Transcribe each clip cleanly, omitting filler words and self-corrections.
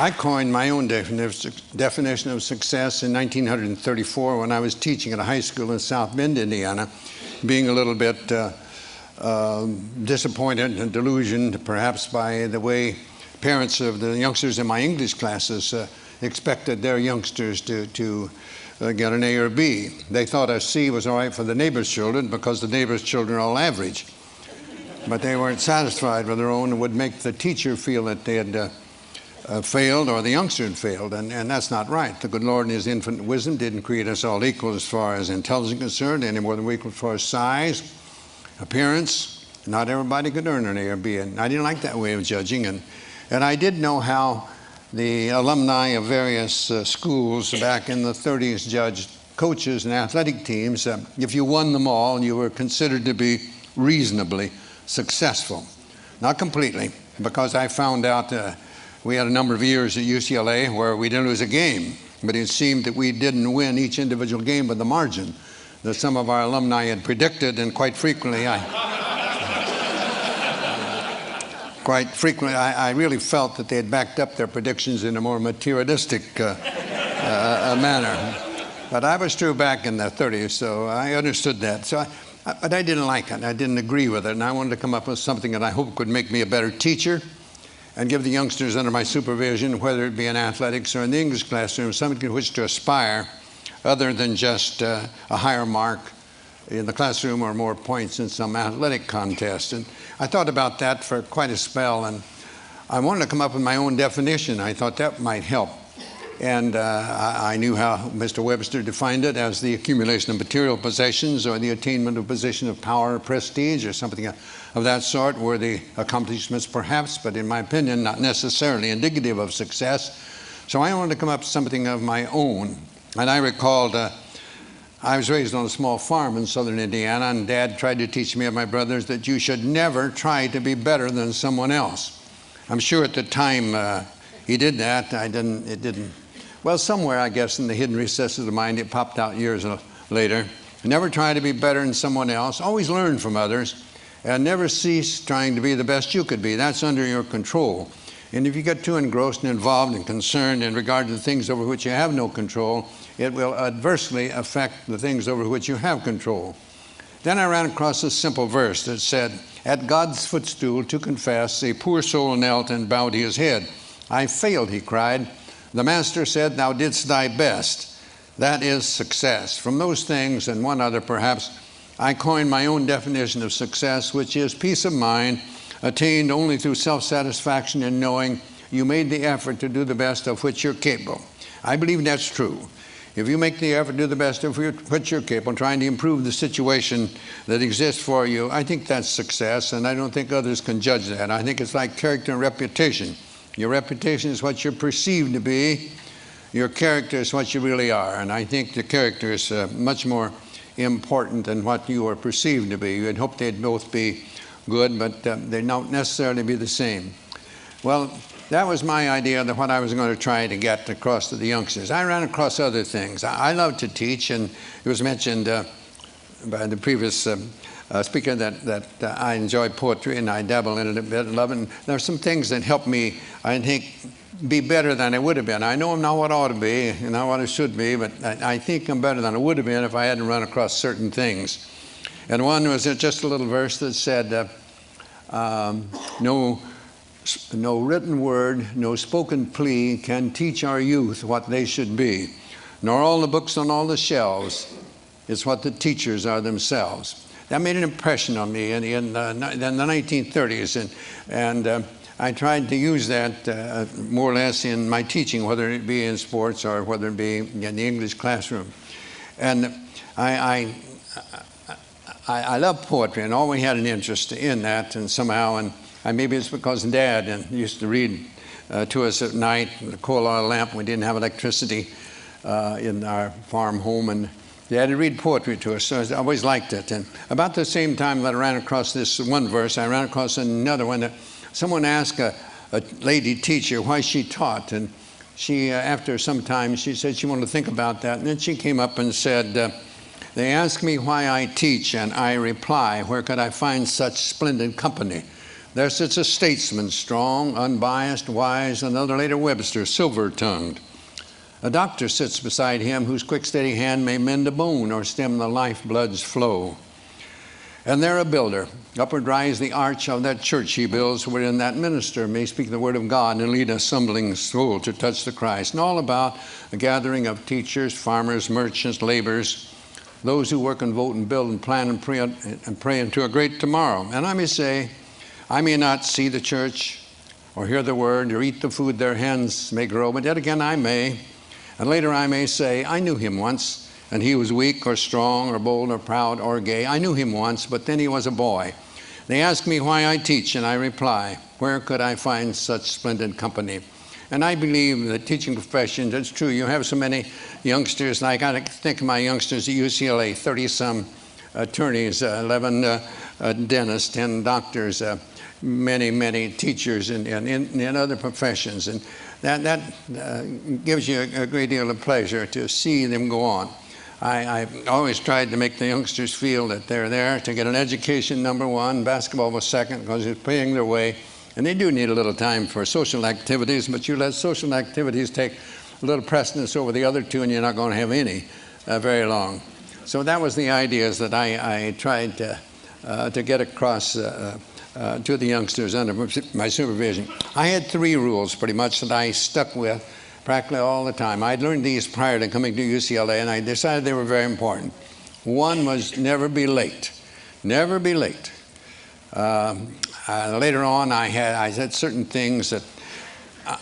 I coined my own definition of success in 1934 when I was teaching at a high school in South Bend, Indiana, being a little bit disappointed and delusioned perhaps by the way parents of the youngsters in my English classes expected their youngsters to get an A or B. They thought a C was all right for the neighbor's children because the neighbor's children are all average. But they weren't satisfied with their own and would make the teacher feel that they had failed or the youngster had failed, and that's not right. The good Lord in His infinite wisdom didn't create us all equal as far as intelligence is concerned, any more than we're equal as far as size, appearance. Not everybody could earn an A or B, and I didn't like that way of judging, and I did know how the alumni of various schools back in the 30s judged coaches and athletic teams. If you won them all, you were considered to be reasonably successful. Not completely, because I found out we had a number of years at UCLA where we didn't lose a game, but it seemed that we didn't win each individual game by the margin that some of our alumni had predicted, and quite frequently I really felt that they had backed up their predictions in a more materialistic manner. But I was true back in the 30s, so I understood that. But I didn't like it. I didn't agree with it, and I wanted to come up with something that I hope could make me a better teacher and give the youngsters under my supervision, whether it be in athletics or in the English classroom, something to which to aspire other than just a higher mark in the classroom or more points in some athletic contest. And I thought about that for quite a spell, and I wanted to come up with my own definition. I thought that might help. And I knew how Mr. Webster defined it as the accumulation of material possessions or the attainment of a position of power or prestige or something of that sort, worthy accomplishments perhaps, but in my opinion, not necessarily indicative of success. So I wanted to come up with something of my own. And I recalled I was raised on a small farm in southern Indiana, and Dad tried to teach me and my brothers that you should never try to be better than someone else. I'm sure at the time he did that. It didn't. Well, somewhere, I guess, in the hidden recesses of the mind, it popped out years later. Never try to be better than someone else. Always learn from others. And never cease trying to be the best you could be. That's under your control. And if you get too engrossed and involved and concerned in regard to the things over which you have no control, it will adversely affect the things over which you have control. Then I ran across this simple verse that said, "At God's footstool to confess, a poor soul knelt and bowed his head. I failed," he cried. "The Master said, thou didst thy best." That is success. From those things and one other perhaps, I coined my own definition of success, which is peace of mind attained only through self-satisfaction in knowing you made the effort to do the best of which you're capable. I believe that's true. If you make the effort to do the best of which you're capable, trying to improve the situation that exists for you, I think that's success, and I don't think others can judge that. I think it's like character and reputation. Your reputation is what you're perceived to be. Your character is what you really are. And I think the character is much more important than what you are perceived to be. You'd hope they'd both be good, but they don't necessarily be the same. Well, that was my idea of what I was going to try to get across to the youngsters. I ran across other things. I love to teach, and it was mentioned by the previous speaker that I enjoy poetry, and I dabble in it a bit and love it. And there are some things that help me, I think, be better than I would have been. I know I'm not what I ought to be and not what I should be, but I think I'm better than I would have been if I hadn't run across certain things. And one was just a little verse that said, no written word, no spoken plea can teach our youth what they should be, nor all the books on all the shelves. It's what the teachers are themselves. That made an impression on me in the 1930s, and I tried to use that more or less in my teaching, whether it be in sports or whether it be in the English classroom. And I love poetry and always had an interest in that, and somehow, and maybe it's because Dad used to read to us at night with a coal oil lamp. We didn't have electricity in our farm home, and Dad would read poetry to us, so I always liked it. And about the same time that I ran across this one verse, I ran across another one that someone asked a lady teacher why she taught, and she, after some time, she said she wanted to think about that, and then she came up and said, they ask me why I teach, and I reply, where could I find such splendid company? There sits a statesman, strong, unbiased, wise, another later Webster, silver-tongued. A doctor sits beside him whose quick, steady hand may mend a bone or stem the lifeblood's flow. And there a builder, upward rise the arch of that church he builds, wherein that minister may speak the word of God and lead a stumbling soul to touch the Christ. And all about a gathering of teachers, farmers, merchants, laborers, those who work and vote and build and plan and pray into a great tomorrow. And I may say, I may not see the church or hear the word or eat the food their hands may grow, but yet again I may. And later I may say, I knew him once. And he was weak or strong or bold or proud or gay. I knew him once, but then he was a boy. They ask me why I teach, and I reply, where could I find such splendid company? And I believe the teaching profession, it's true, you have so many youngsters, and I got to think of my youngsters at UCLA, 30-some attorneys, 11 dentists, 10 doctors, many teachers in other professions. And that gives you a great deal of pleasure to see them go on. I always tried to make the youngsters feel that they're there to get an education, number one. Basketball was second because it's paying their way. And they do need a little time for social activities, but you let social activities take a little precedence over the other two, and you're not going to have any very long. So that was the ideas that I tried to get across to the youngsters under my supervision. I had 3 rules pretty much that I stuck with practically all the time. I'd learned these prior to coming to UCLA, and I decided they were very important. One was never be late. Never be late. Later on, I had certain things that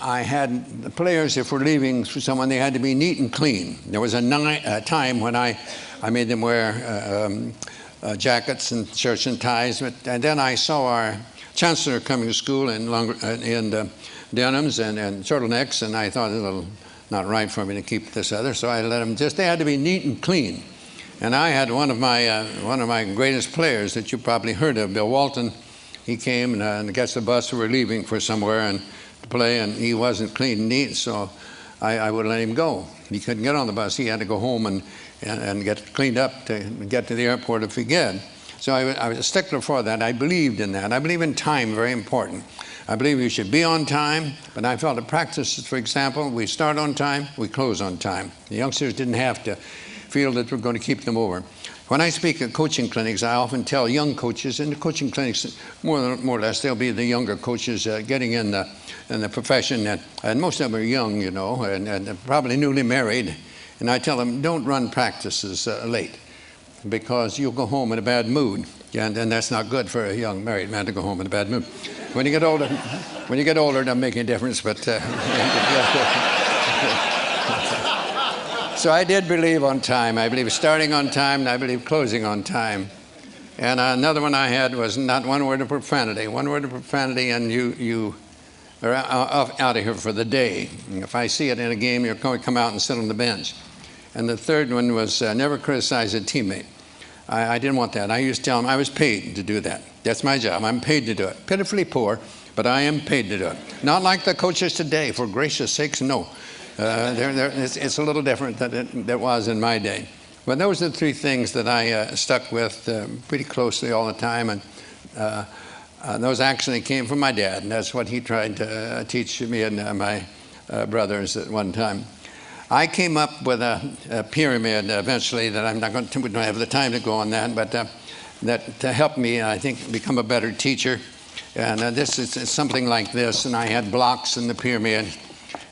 I had the players, if we're leaving for someone, they had to be neat and clean. There was a time when I made them wear jackets and shirts and ties, and then I saw our chancellor coming to school in denims and turtlenecks, and I thought it was a little not right for me to keep this other, so I let them they had to be neat and clean. And I had one of my greatest players that you probably heard of, Bill Walton. He came and gets the bus. We were leaving for somewhere and to play, and he wasn't clean and neat, so I wouldn't let him go. He couldn't get on the bus. He had to go home and get cleaned up to get to the airport if he could. So I was a stickler for that. I believed in that. I believe in time, very important. I believe you should be on time, but I felt the practices, for example, we start on time, we close on time. The youngsters didn't have to feel that we're going to keep them over. When I speak at coaching clinics, I often tell young coaches, in the coaching clinics, more or less, they'll be the younger coaches getting in the profession, and most of them are young, you know, and probably newly married. And I tell them, don't run practices late, because you'll go home in a bad mood, and that's not good for a young married man to go home in a bad mood. When you get older, it doesn't make any difference, but so I did believe on time. I believe starting on time, and I believe closing on time. And another one I had was not one word of profanity. One word of profanity, and you are out of here for the day. If I see it in a game, you're going to come out and sit on the bench. And the third one was never criticize a teammate. I didn't want that. I used to tell them I was paid to do that. That's my job. I'm paid to do it. Pitifully poor, but I am paid to do it. Not like the coaches today, for gracious sakes, no. It's a little different than it was in my day. But those are the 3 things that I stuck with pretty closely all the time. And those actually came from my dad, and that's what he tried to teach me and my brothers at one time. I came up with a pyramid eventually that we don't have the time to go on that, but that to help me, I think, become a better teacher. And this is something like this, and I had blocks in the pyramid,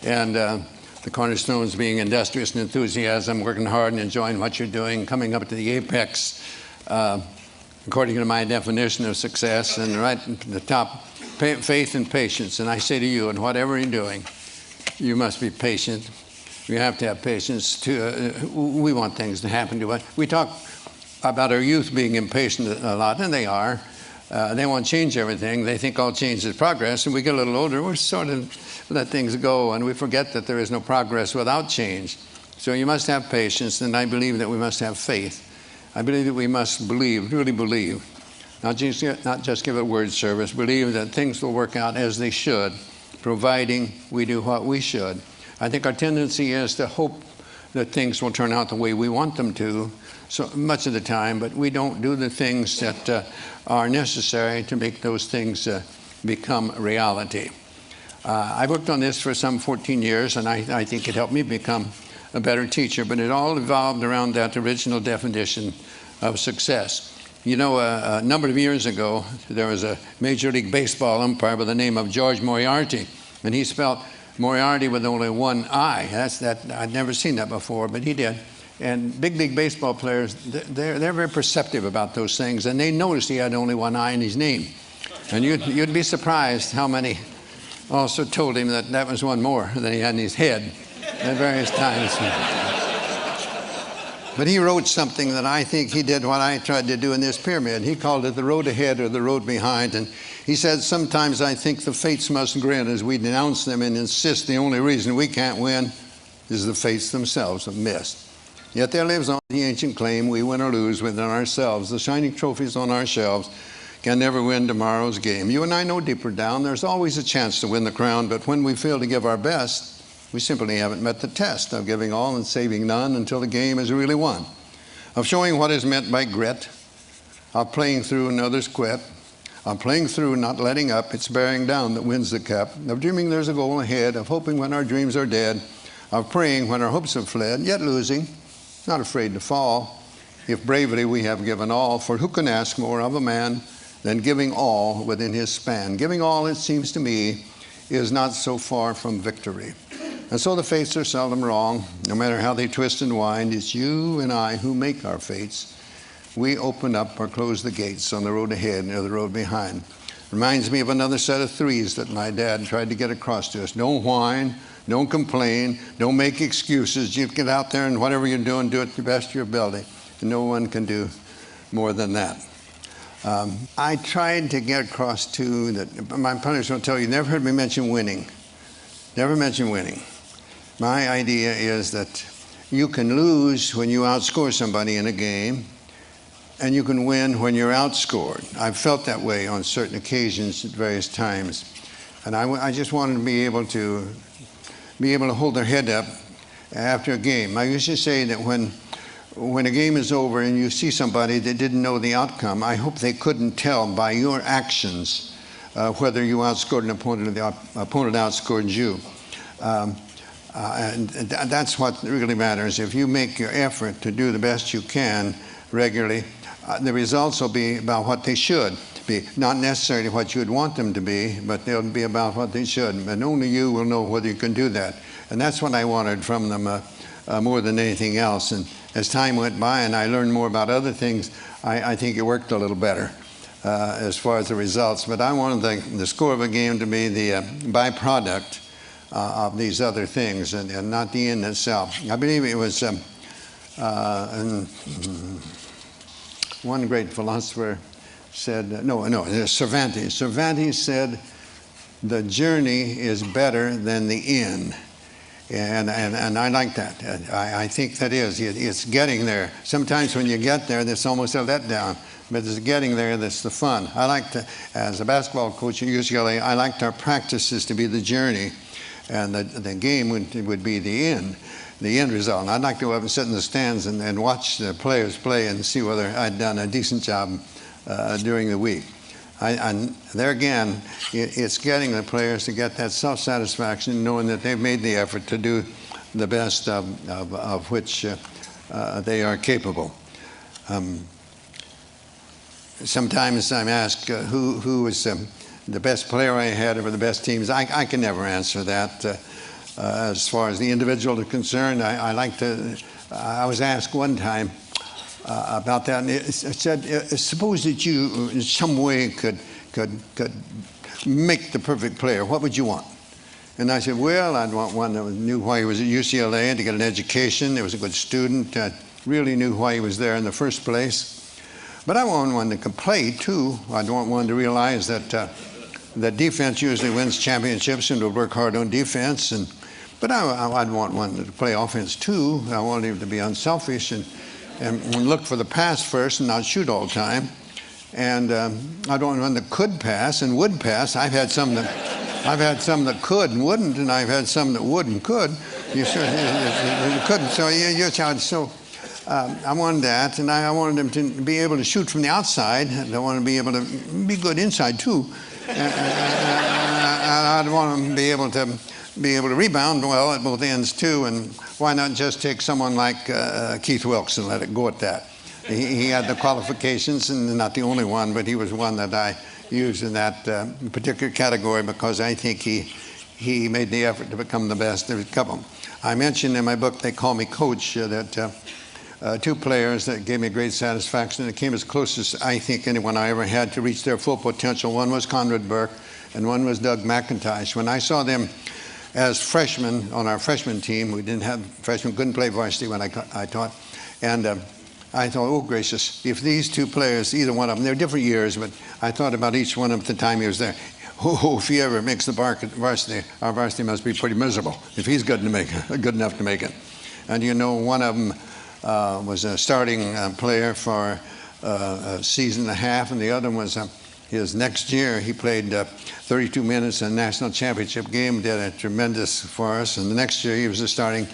and the cornerstones being industrious and enthusiasm, working hard and enjoying what you're doing, coming up to the apex, according to my definition of success, and right at the top, faith and patience. And I say to you, in whatever you're doing, you must be patient. You have to have patience. We want things to happen to us. We talk about our youth being impatient a lot, and they are. They want to change everything. They think all change is progress. And we get a little older, we sort of let things go, and we forget that there is no progress without change. So you must have patience, and I believe that we must have faith. I believe that we must believe, really believe, not just give it word service, believe that things will work out as they should, providing we do what we should. I think our tendency is to hope that things will turn out the way we want them to so much of the time, but we don't do the things that are necessary to make those things become reality. I worked on this for some 14 years, and I think it helped me become a better teacher, but it all evolved around that original definition of success. You know, a number of years ago, there was a Major League Baseball umpire by the name of George Moriarty, and he spelled Moriarty with only one I. I'd never seen that before, but he did. And big league baseball players, they're very perceptive about those things, and they noticed he had only one I in his name. And you'd be surprised how many also told him that was one more than he had in his head at various times. But he wrote something that I think he did what I tried to do in this pyramid. He called it the road ahead or the road behind. And he said, sometimes I think the fates must grin as we denounce them and insist the only reason we can't win is the fates themselves have missed. Yet there lives on the ancient claim we win or lose within ourselves. The shining trophies on our shelves can never win tomorrow's game. You and I know deeper down there's always a chance to win the crown, but when we fail to give our best, we simply haven't met the test of giving all and saving none until the game is really won, of showing what is meant by grit, of playing through and others quit, of playing through, not letting up, it's bearing down that wins the cup, of dreaming there's a goal ahead, of hoping when our dreams are dead, of praying when our hopes have fled, yet losing, not afraid to fall, if bravely we have given all, for who can ask more of a man than giving all within his span? Giving all, it seems to me, is not so far from victory. And so the fates are seldom wrong. No matter how they twist and wind, it's you and I who make our fates. We open up or close the gates on the road ahead or the road behind. Reminds me of another set of threes that my dad tried to get across to us. Don't whine, don't complain, don't make excuses. You get out there and whatever you're doing, do it to the best of your ability. And no one can do more than that. I tried to get across to that. My partners will tell you, never heard me mention winning. Never mention winning. My idea is that you can lose when you outscore somebody in a game, and you can win when you're outscored. I've felt that way on certain occasions at various times. And I just wanted to be able to hold their head up after a game. I used to say that when a game is over and you see somebody that didn't know the outcome, I hope they couldn't tell by your actions whether you outscored an opponent or the opponent outscored you. And that's what really matters. If you make your effort to do the best you can regularly, the results will be about what they should be. Not necessarily what you'd want them to be, but they'll be about what they should. And only you will know whether you can do that. And that's what I wanted from them more than anything else. And as time went by and I learned more about other things, I think it worked a little better as far as the results. But I wanted the score of a game to be the byproduct of these other things and not the end itself. I believe it was one great philosopher said, Cervantes. Cervantes said, the journey is better than the end. And I like that. I think that is. It's getting there. Sometimes when you get there, there's almost a letdown. But it's getting there that's the fun. I like to, as a basketball coach at UCLA, I liked our practices to be the journey. And the game would be the end result. And I'd like to go up and sit in the stands and watch the players play and see whether I'd done a decent job during the week. There again, it's getting the players to get that self-satisfaction, knowing that they've made the effort to do the best of which they are capable. Sometimes I'm asked who was the best player I had over the best teams. I can never answer that. As far as the individual is concerned, I was asked one time about that, and it said, suppose that you in some way could make the perfect player, what would you want? And I said, well, I'd want one that knew why he was at UCLA and to get an education. He was a good student, really knew why he was there in the first place. But I want one that could play too. I'd want one to realize that that defense usually wins championships and to work hard on defense. But I'd want one to play offense too. I want him to be unselfish and look for the pass first and not shoot all the time. And I'd want one that could pass and would pass. I've had some that could and wouldn't, and I've had some that would and could. You couldn't. So you're child. So I wanted that, and I wanted him to be able to shoot from the outside. I want to be able to be good inside too. I'd want them to be able to rebound well at both ends too. And why not just take someone like Keith Wilkes and let it go at that? He had the qualifications, and not the only one, but he was one that I used in that particular category because I think he made the effort to become the best. There's a couple. I mentioned in my book, They Call Me Coach, that two players that gave me great satisfaction. It came as close as I think anyone I ever had to reach their full potential. One was Conrad Burke, and one was Doug McIntosh. When I saw them as freshmen on our freshman team, we didn't have freshmen, couldn't play varsity when I taught, and I thought, oh gracious, if these two players, either one of them, they're different years, but I thought about each one of them at the time he was there. Oh, if he ever makes the varsity, our varsity must be pretty miserable if he's good enough to make it. And you know, one of them was a starting player for a season and a half, and the other one was his next year. He played 32 minutes in a national championship game, did a tremendous for us. And the next year he was a starting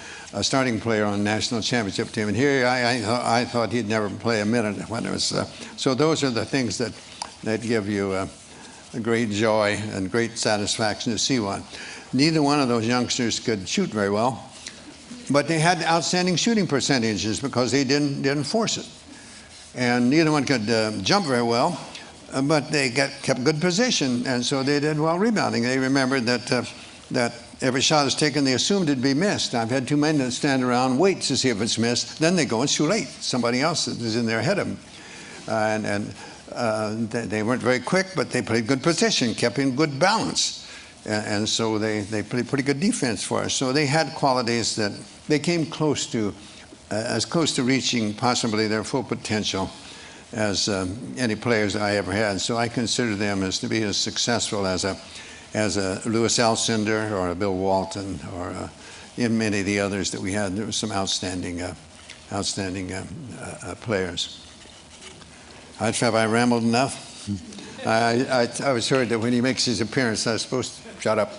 player on a national championship team. And here I thought he'd never play a minute when it was. So those are the things that give you a great joy and great satisfaction to see one. Neither one of those youngsters could shoot very well, but they had outstanding shooting percentages because they didn't force it. And neither one could jump very well, but they kept good position, and so they did well rebounding. They remembered that every shot is taken, they assumed it'd be missed. I've had two men that stand around and wait to see if it's missed. Then they go, it's too late. Somebody else is in there ahead of them. They weren't very quick, but they played good position, kept in good balance. And so they played pretty good defense for us. So they had qualities that they came close to, as close to reaching possibly their full potential as any players I ever had. So I consider them as to be as successful as a Louis Alcindor or a Bill Walton or in many of the others that we had. There were some outstanding players. Have I rambled enough? I was heard that when he makes his appearance, I was supposed to shut up.